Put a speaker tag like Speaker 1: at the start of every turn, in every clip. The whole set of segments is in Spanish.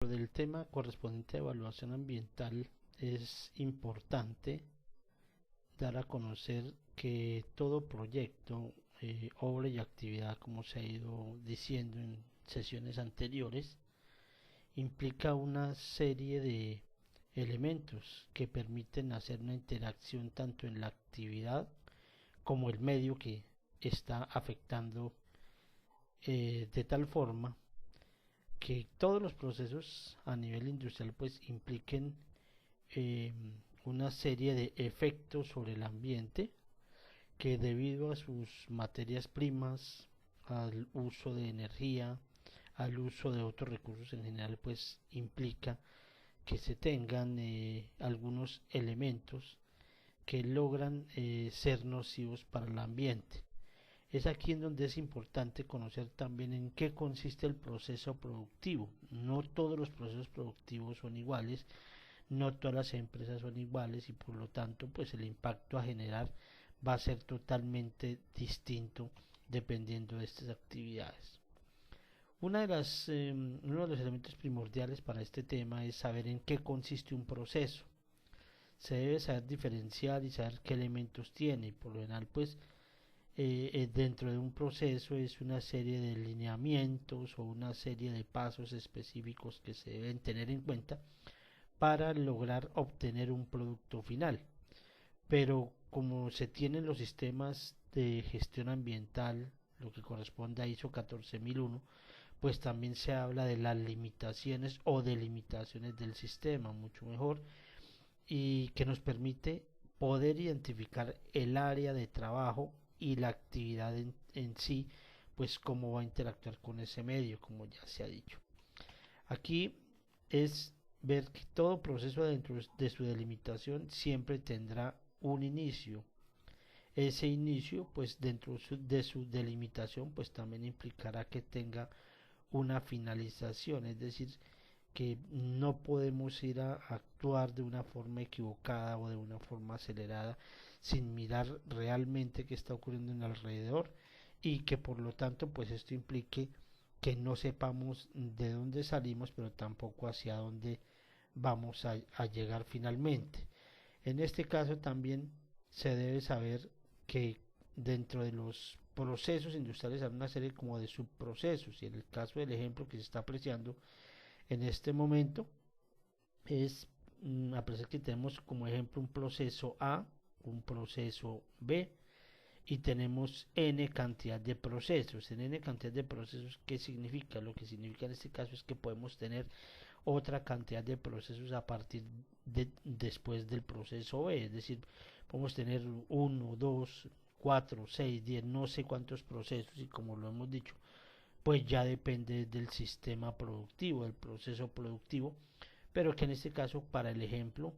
Speaker 1: Del tema correspondiente a evaluación ambiental, es importante dar a conocer que todo proyecto, obra y actividad, como se ha ido diciendo en sesiones anteriores, implica una serie de elementos que permiten hacer una interacción tanto en la actividad como el medio que está afectando, de tal forma que todos los procesos a nivel industrial pues impliquen eh, una serie de efectos sobre el ambiente que, debido a sus materias primas, al uso de energía, al uso de otros recursos en general, pues implica que se tengan algunos elementos que logran ser nocivos para el ambiente. Es aquí en donde es importante conocer también en qué consiste el proceso productivo. No todos los procesos productivos son iguales, no todas las empresas son iguales, y por lo tanto pues el impacto a generar va a ser totalmente distinto dependiendo de estas actividades. Uno de los elementos primordiales para este tema es saber en qué consiste un proceso. Se debe saber diferenciar y saber qué elementos tiene, y por lo general pues dentro de un proceso es una serie de lineamientos o una serie de pasos específicos que se deben tener en cuenta para lograr obtener un producto final. Pero como se tienen los sistemas de gestión ambiental, lo que corresponde a ISO 14001, pues también se habla de las limitaciones o delimitaciones del sistema, mucho mejor, y que nos permite poder identificar el área de trabajo y la actividad en sí, pues cómo va a interactuar con ese medio, como ya se ha dicho. Aquí es ver que todo proceso dentro de su delimitación siempre tendrá un inicio. Ese inicio, pues dentro de su delimitación, pues también implicará que tenga una finalización, es decir, que no podemos ir a actuar de una forma equivocada o de una forma acelerada sin mirar realmente qué está ocurriendo en el alrededor, y que por lo tanto pues esto implique que no sepamos de dónde salimos, pero tampoco hacia dónde vamos a llegar finalmente. En este caso también se debe saber que dentro de los procesos industriales hay una serie como de subprocesos, y en el caso del ejemplo que se está apreciando en este momento es apreciar que tenemos como ejemplo un proceso A, un proceso B, y tenemos n cantidad de procesos. En n cantidad de procesos, ¿qué significa? Lo que significa en este caso es que podemos tener otra cantidad de procesos a partir de después del proceso B, es decir, podemos tener 1, 2, 4, 6, 10, no sé cuántos procesos, y como lo hemos dicho, pues ya depende del sistema productivo, del proceso productivo, pero que en este caso para el ejemplo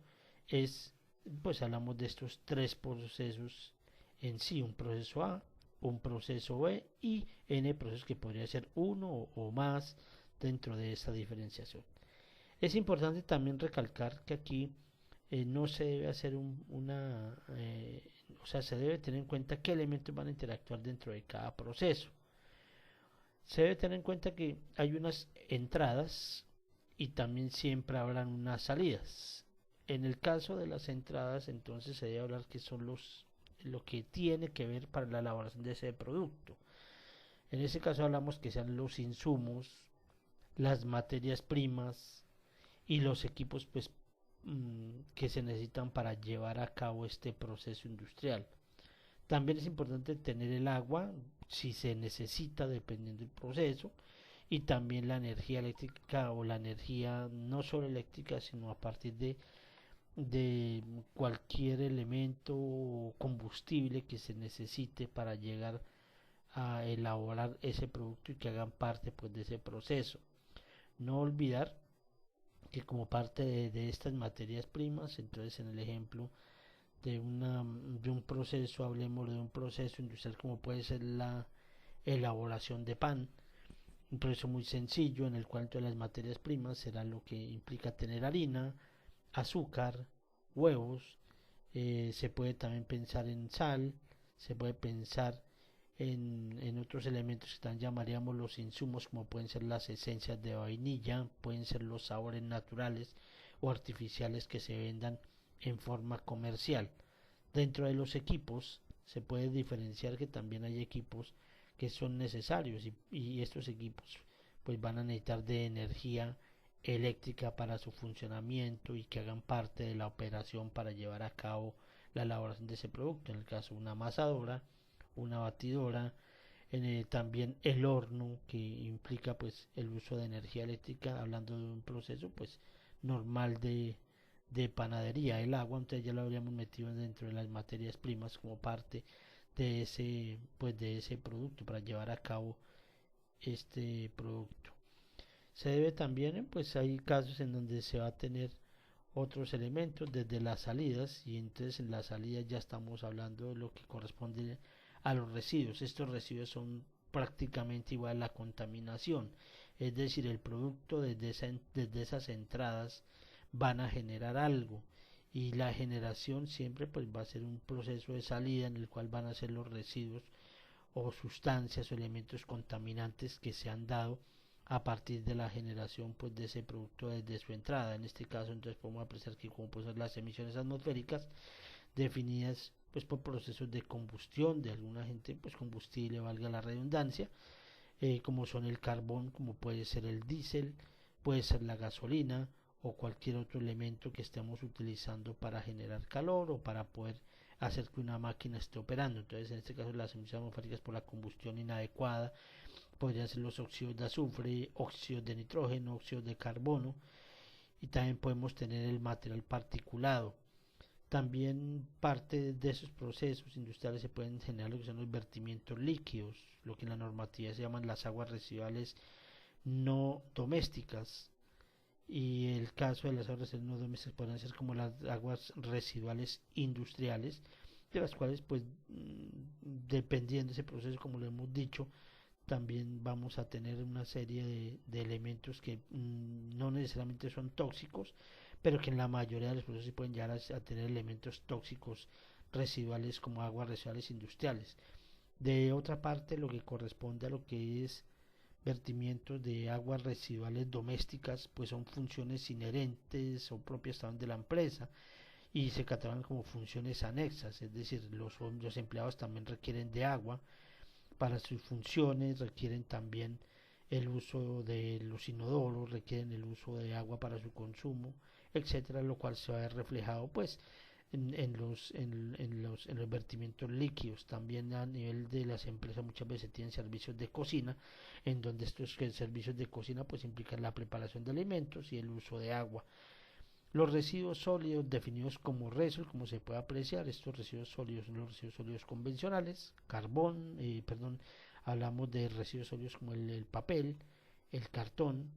Speaker 1: es, pues hablamos de estos tres procesos en sí: un proceso A, un proceso B y n procesos, que podría ser uno o más dentro de esa diferenciación. Es importante también recalcar que aquí no se debe hacer o sea, se debe tener en cuenta qué elementos van a interactuar dentro de cada proceso. Se debe tener en cuenta que hay unas entradas y también siempre habrán unas salidas. En el caso de las entradas, entonces se debe hablar que son lo que tiene que ver para la elaboración de ese producto. En ese caso hablamos que sean los insumos, las materias primas y los equipos pues que se necesitan para llevar a cabo este proceso industrial. También es importante tener el agua, si se necesita, dependiendo del proceso, y también la energía eléctrica, o la energía no solo eléctrica, sino a partir de cualquier elemento o combustible que se necesite para llegar a elaborar ese producto y que hagan parte pues de ese proceso. No olvidar que como parte de estas materias primas, entonces en el ejemplo de un proceso, hablemos de un proceso industrial como puede ser la elaboración de pan, un proceso muy sencillo en el cual todas las materias primas será lo que implica tener harina, azúcar, huevos. Se puede también pensar en sal, se puede pensar en otros elementos que también llamaríamos los insumos, como pueden ser las esencias de vainilla, pueden ser los sabores naturales o artificiales que se vendan en forma comercial. Dentro de los equipos se puede diferenciar que también hay equipos que son necesarios y estos equipos pues van a necesitar de energía eléctrica para su funcionamiento y que hagan parte de la operación para llevar a cabo la elaboración de ese producto. En el caso una amasadora, una batidora, también el horno, que implica pues el uso de energía eléctrica, hablando de un proceso pues normal de panadería. El agua entonces ya lo habríamos metido dentro de las materias primas como parte de ese producto para llevar a cabo este producto. Se debe también, pues hay casos en donde se va a tener otros elementos desde las salidas, y entonces en las salidas ya estamos hablando de lo que corresponde a los residuos. Estos residuos son prácticamente igual a la contaminación, es decir, el producto desde esas entradas van a generar algo, y la generación siempre pues va a ser un proceso de salida en el cual van a ser los residuos o sustancias o elementos contaminantes que se han dado a partir de la generación pues de ese producto desde su entrada. En este caso entonces podemos apreciar que como pueden ser las emisiones atmosféricas definidas pues por procesos de combustión de alguna gente, pues combustible, valga la redundancia, como son el carbón, como puede ser el diésel, puede ser la gasolina o cualquier otro elemento que estemos utilizando para generar calor o para poder hacer que una máquina esté operando. Entonces en este caso las emisiones atmosféricas por la combustión inadecuada podrían ser los óxidos de azufre, óxidos de nitrógeno, óxidos de carbono, y también podemos tener el material particulado. También parte de esos procesos industriales se pueden generar lo que son los vertimientos líquidos, lo que en la normatividad se llaman las aguas residuales no domésticas, y el caso de las aguas residuales no domésticas podrían ser como las aguas residuales industriales, de las cuales pues dependiendo de ese proceso, como lo hemos dicho, también vamos a tener una serie de elementos que no necesariamente son tóxicos, pero que en la mayoría de los procesos sí pueden llegar a tener elementos tóxicos residuales como aguas residuales industriales. De otra parte, lo que corresponde a lo que es vertimientos de aguas residuales domésticas, pues son funciones inherentes o propias también de la empresa y se catalogan como funciones anexas, es decir, los empleados también requieren de agua para sus funciones, requieren también el uso de los inodoros, requieren el uso de agua para su consumo, etcétera, lo cual se va a ver reflejado pues en los vertimientos líquidos. También a nivel de las empresas muchas veces tienen servicios de cocina, en donde estos servicios de cocina pues implican la preparación de alimentos y el uso de agua. Los residuos sólidos definidos como RESOL, como se puede apreciar, estos residuos sólidos son los residuos sólidos convencionales, hablamos de residuos sólidos como el papel, el cartón,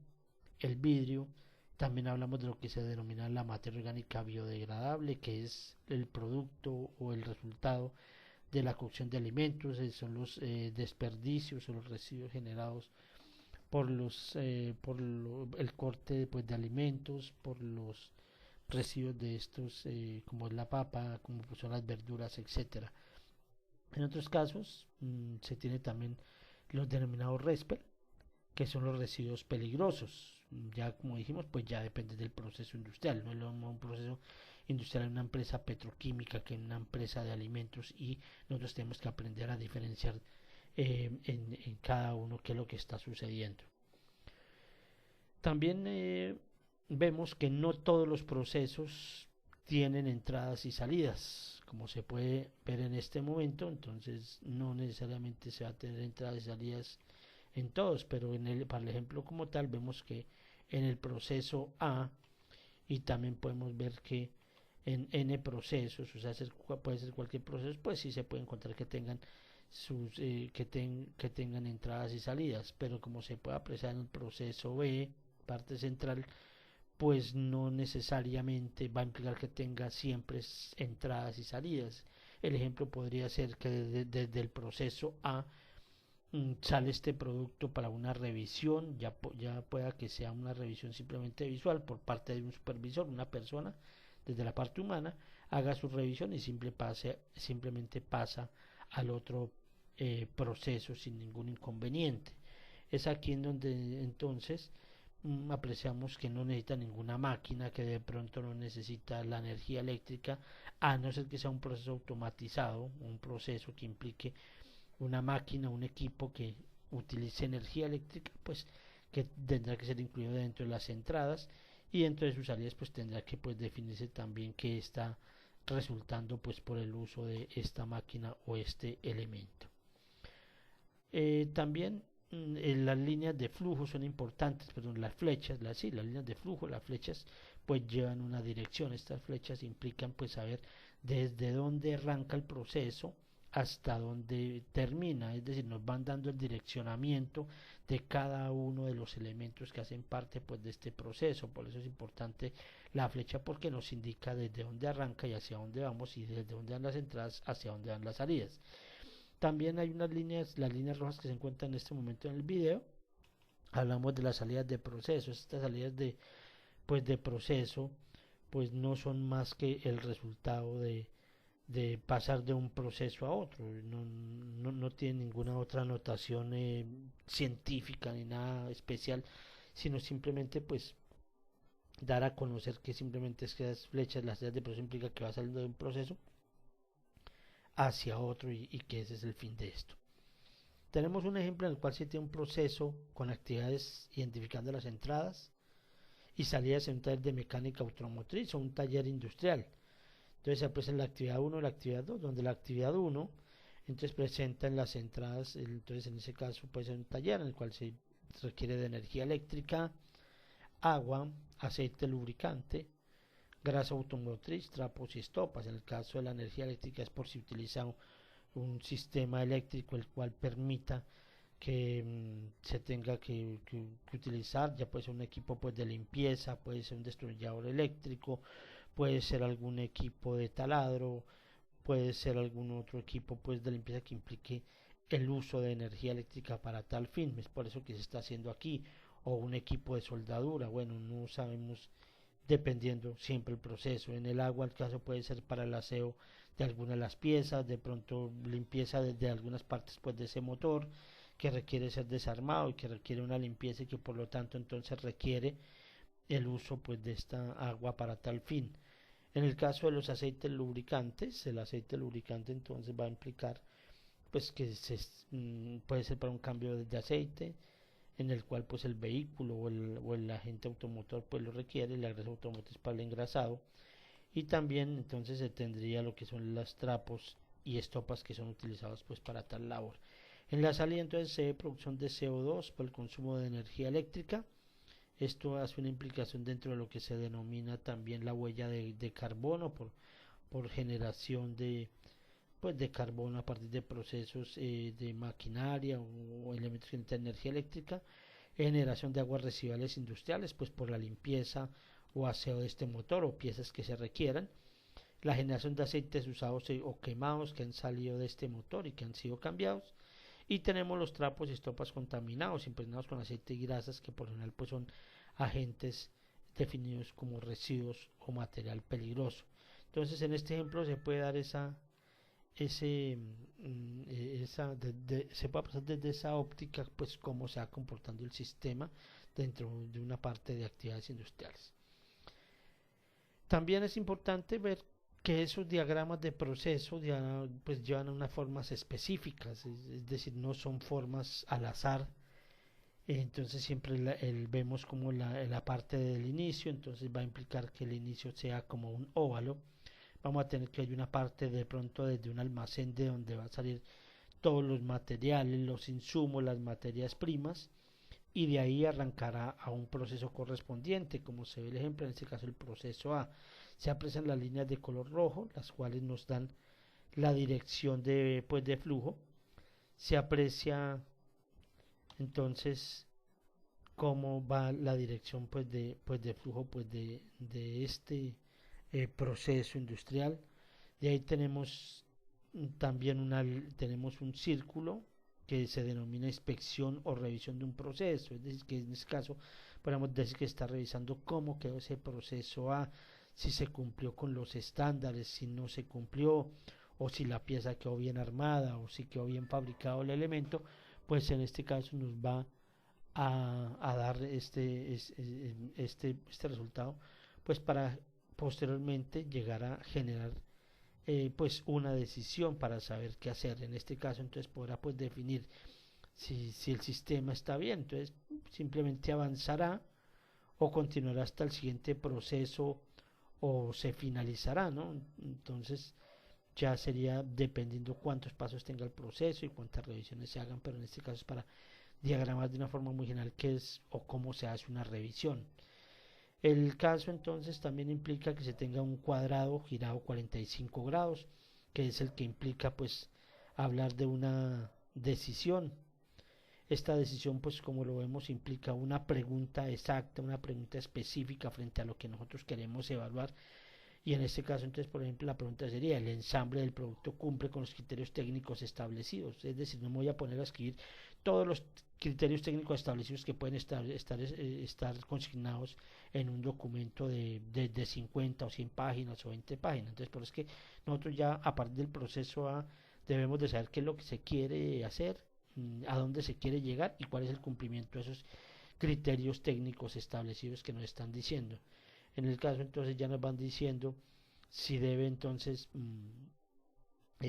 Speaker 1: el vidrio. También hablamos de lo que se denomina la materia orgánica biodegradable, que es el producto o el resultado de la cocción de alimentos, son los desperdicios o los residuos generados el corte pues, de alimentos, por los residuos de estos, como es la papa, como son las verduras, etcétera. En otros casos se tiene también los denominados RESPER, que son los residuos peligrosos. Ya como dijimos, pues ya depende del proceso industrial. No es lo mismo un proceso industrial en una empresa petroquímica que en una empresa de alimentos, y nosotros tenemos que aprender a diferenciar en cada uno qué es lo que está sucediendo. También vemos que no todos los procesos tienen entradas y salidas, como se puede ver en este momento. Entonces no necesariamente se va a tener entradas y salidas en todos, pero para el ejemplo como tal vemos que en el proceso A, y también podemos ver que en N procesos, o sea, puede ser cualquier proceso, pues sí se puede encontrar que tengan que tengan entradas y salidas, pero como se puede apreciar en el proceso B, parte central, pues no necesariamente va a implicar que tenga siempre entradas y salidas. El ejemplo podría ser que desde el proceso A sale este producto para una revisión, ya pueda que sea una revisión simplemente visual por parte de un supervisor, una persona desde la parte humana haga su revisión y simplemente pasa al otro proceso sin ningún inconveniente. Es aquí en donde entonces apreciamos que no necesita ninguna máquina, que de pronto no necesita la energía eléctrica, a no ser que sea un proceso automatizado, un proceso que implique una máquina, un equipo que utilice energía eléctrica, pues que tendrá que ser incluido dentro de las entradas, y dentro de sus salidas pues tendrá que pues definirse también que está resultando pues por el uso de esta máquina o este elemento. También las líneas de flujo son importantes, perdón, las flechas, las líneas de flujo, las flechas pues llevan una dirección. Estas flechas implican pues saber desde dónde arranca el proceso hasta dónde termina, es decir, nos van dando el direccionamiento de cada uno de los elementos que hacen parte pues de este proceso. Por eso es importante la flecha, porque nos indica desde dónde arranca y hacia dónde vamos, y desde dónde van las entradas hacia dónde van las salidas. También hay unas líneas, las líneas rojas que se encuentran en este momento en el video. Hablamos de las salidas de proceso. Estas salidas de proceso pues no son más que el resultado de pasar de un proceso a otro. No tiene ninguna otra notación científica ni nada especial, sino simplemente pues dar a conocer que simplemente es que las flechas, las salidas de proceso implica que va saliendo de un proceso hacia otro, y que ese es el fin de esto. Tenemos un ejemplo en el cual se tiene un proceso con actividades identificando las entradas y salidas en un taller de mecánica automotriz o un taller industrial. Entonces se aprecia la actividad 1 y la actividad 2, donde la actividad 1 entonces presenta en las entradas, entonces en ese caso puede ser un taller en el cual se requiere de energía eléctrica, agua, aceite lubricante, grasa automotriz, trapos y estopas. En el caso de la energía eléctrica es por si utiliza un sistema eléctrico el cual permita que se tenga que utilizar, ya puede ser un equipo pues de limpieza, puede ser un destornillador eléctrico, puede ser algún equipo de taladro, puede ser algún otro equipo pues de limpieza que implique el uso de energía eléctrica para tal fin. Es por eso que se está haciendo aquí. O un equipo de soldadura, bueno, no sabemos, dependiendo siempre el proceso. En el agua el caso puede ser para el aseo de algunas de las piezas, de pronto limpieza de algunas partes pues de ese motor que requiere ser desarmado y que requiere una limpieza, y que por lo tanto entonces requiere el uso pues de esta agua para tal fin. En el caso de los aceites lubricantes, el aceite lubricante entonces va a implicar pues que puede ser para un cambio de aceite, en el cual pues el vehículo o el agente automotor pues lo requiere, la grasa automotriz para el engrasado, y también entonces se tendría lo que son los trapos y estopas que son utilizados pues para tal labor. En la salida entonces se ve producción de CO2 por el consumo de energía eléctrica. Esto hace una implicación dentro de lo que se denomina también la huella de carbono por generación de carbono a partir de procesos de maquinaria o elementos que necesitan energía eléctrica, generación de aguas residuales industriales pues por la limpieza o aseo de este motor o piezas que se requieran, la generación de aceites usados o quemados que han salido de este motor y que han sido cambiados, y tenemos los trapos y estopas contaminados, impregnados con aceite y grasas, que por lo general pues son agentes definidos como residuos o material peligroso. Entonces en este ejemplo se puede dar se puede pasar desde esa óptica pues cómo se va comportando el sistema dentro de una parte de actividades industriales. También es importante ver que esos diagramas de proceso pues llevan a unas formas específicas, es decir, no son formas al azar. Entonces siempre vemos como la parte del inicio, entonces va a implicar que el inicio sea como un óvalo. Vamos a tener que hay una parte de pronto desde un almacén de donde va a salir todos los materiales, los insumos, las materias primas, y de ahí arrancará a un proceso correspondiente, como se ve el ejemplo, en este caso el proceso A. Se aprecian las líneas de color rojo, las cuales nos dan la dirección de flujo. Se aprecia entonces cómo va la dirección de flujo de este proceso industrial. De ahí tenemos también tenemos un círculo que se denomina inspección o revisión de un proceso, es decir, que en este caso podemos decir que está revisando cómo quedó ese proceso A, si se cumplió con los estándares, si no se cumplió, o si la pieza quedó bien armada o si quedó bien fabricado el elemento, pues en este caso nos va a dar este resultado, pues para posteriormente llegar a generar pues una decisión para saber qué hacer. En este caso entonces podrá pues definir si el sistema está bien, entonces simplemente avanzará o continuará hasta el siguiente proceso o se finalizará, ¿no? Entonces ya sería dependiendo cuántos pasos tenga el proceso y cuántas revisiones se hagan, pero en este caso es para diagramar de una forma muy general qué es o cómo se hace una revisión. El caso entonces también implica que se tenga un cuadrado girado 45 grados, que es el que implica pues hablar de una decisión. Esta decisión, pues como lo vemos, implica una pregunta exacta, una pregunta específica frente a lo que nosotros queremos evaluar. Y en este caso, entonces, por ejemplo, la pregunta sería, ¿el ensamble del producto cumple con los criterios técnicos establecidos? Es decir, no me voy a poner a escribir todos los criterios técnicos establecidos que pueden estar consignados en un documento de 50 o 100 páginas o 20 páginas. Entonces, por eso es que nosotros ya a partir del proceso A debemos de saber qué es lo que se quiere hacer, a dónde se quiere llegar y cuál es el cumplimiento de esos criterios técnicos establecidos que nos están diciendo. En el caso entonces ya nos van diciendo si debe entonces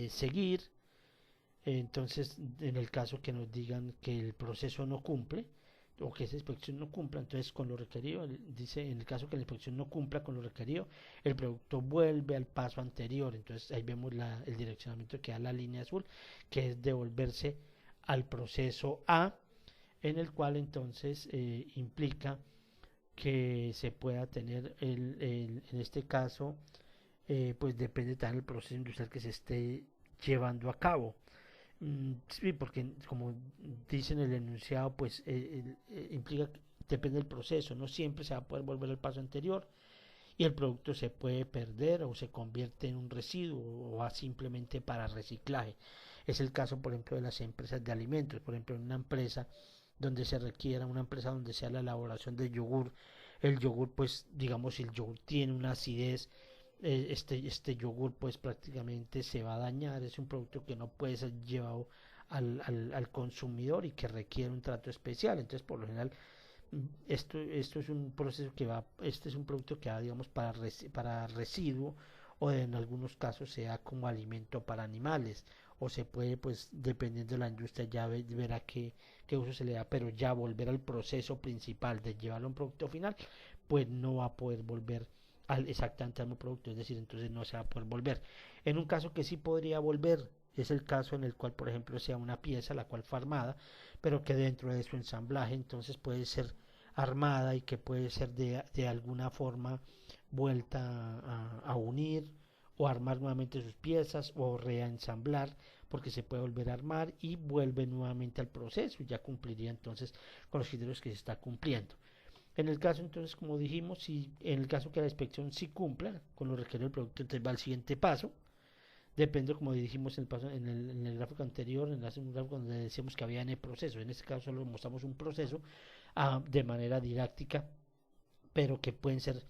Speaker 1: seguir. Entonces en el caso que nos digan que el proceso no cumple o que esa inspección no cumpla, entonces con lo requerido, dice en el caso que la inspección no cumpla con lo requerido, el producto vuelve al paso anterior. Entonces ahí vemos el direccionamiento que da la línea azul, que es devolverse al proceso A, en el cual entonces implica que se pueda tener en este caso pues depende también del proceso industrial que se esté llevando a cabo. Sí, porque como dice en el enunciado, pues implica que depende del proceso, no siempre se va a poder volver al paso anterior y el producto se puede perder o se convierte en un residuo o va simplemente para reciclaje. Es el caso, por ejemplo, de las empresas de alimentos. Por ejemplo, en una empresa donde se requiera, una empresa donde sea la elaboración de yogur, el yogur, pues digamos, si el yogur tiene una acidez, este yogur pues prácticamente se va a dañar. Es un producto que no puede ser llevado al consumidor y que requiere un trato especial. Entonces, por lo general, esto es un proceso que va, este es un producto que va, digamos, para residuo o en algunos casos sea como alimento para animales o se puede, pues dependiendo de la industria ya verá qué uso se le da, pero ya volver al proceso principal de llevarlo a un producto final, pues no va a poder volver exactamente al mismo producto, es decir, entonces no se va a poder volver. En un caso que sí podría volver, es el caso en el cual, por ejemplo, sea una pieza la cual fue armada, pero que dentro de su ensamblaje entonces puede ser armada y que puede ser de alguna forma vuelta a unir o armar nuevamente sus piezas o reensamblar, porque se puede volver a armar y vuelve nuevamente al proceso y ya cumpliría entonces con los criterios que se está cumpliendo. En el caso entonces, como dijimos, si en el caso que la inspección sí cumpla con lo requerido del producto, entonces va al siguiente paso. Depende, como dijimos en el gráfico anterior, en un gráfico donde decíamos que había N procesos. En este caso solo mostramos un proceso de manera didáctica, pero que pueden ser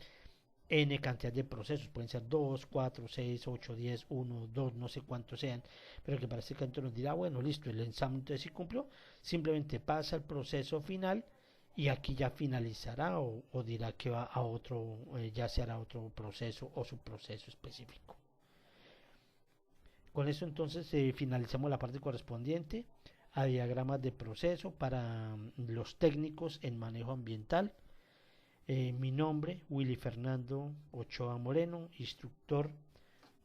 Speaker 1: N cantidad de procesos, pueden ser 2, 4, 6, 8, 10, 1, 2, no sé cuántos sean, pero que para este canto nos dirá, bueno, listo, el ensamble entonces sí cumplió, simplemente pasa el proceso final y aquí ya finalizará o dirá que va a otro, ya se hará otro proceso o subproceso específico. Con eso entonces finalizamos la parte correspondiente a diagramas de proceso para los técnicos en manejo ambiental. Mi nombre, Willy Fernando Ochoa Moreno, instructor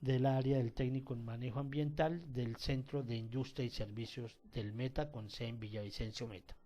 Speaker 1: del área del técnico en manejo ambiental del Centro de Industria y Servicios del Meta con sede en Villavicencio Meta.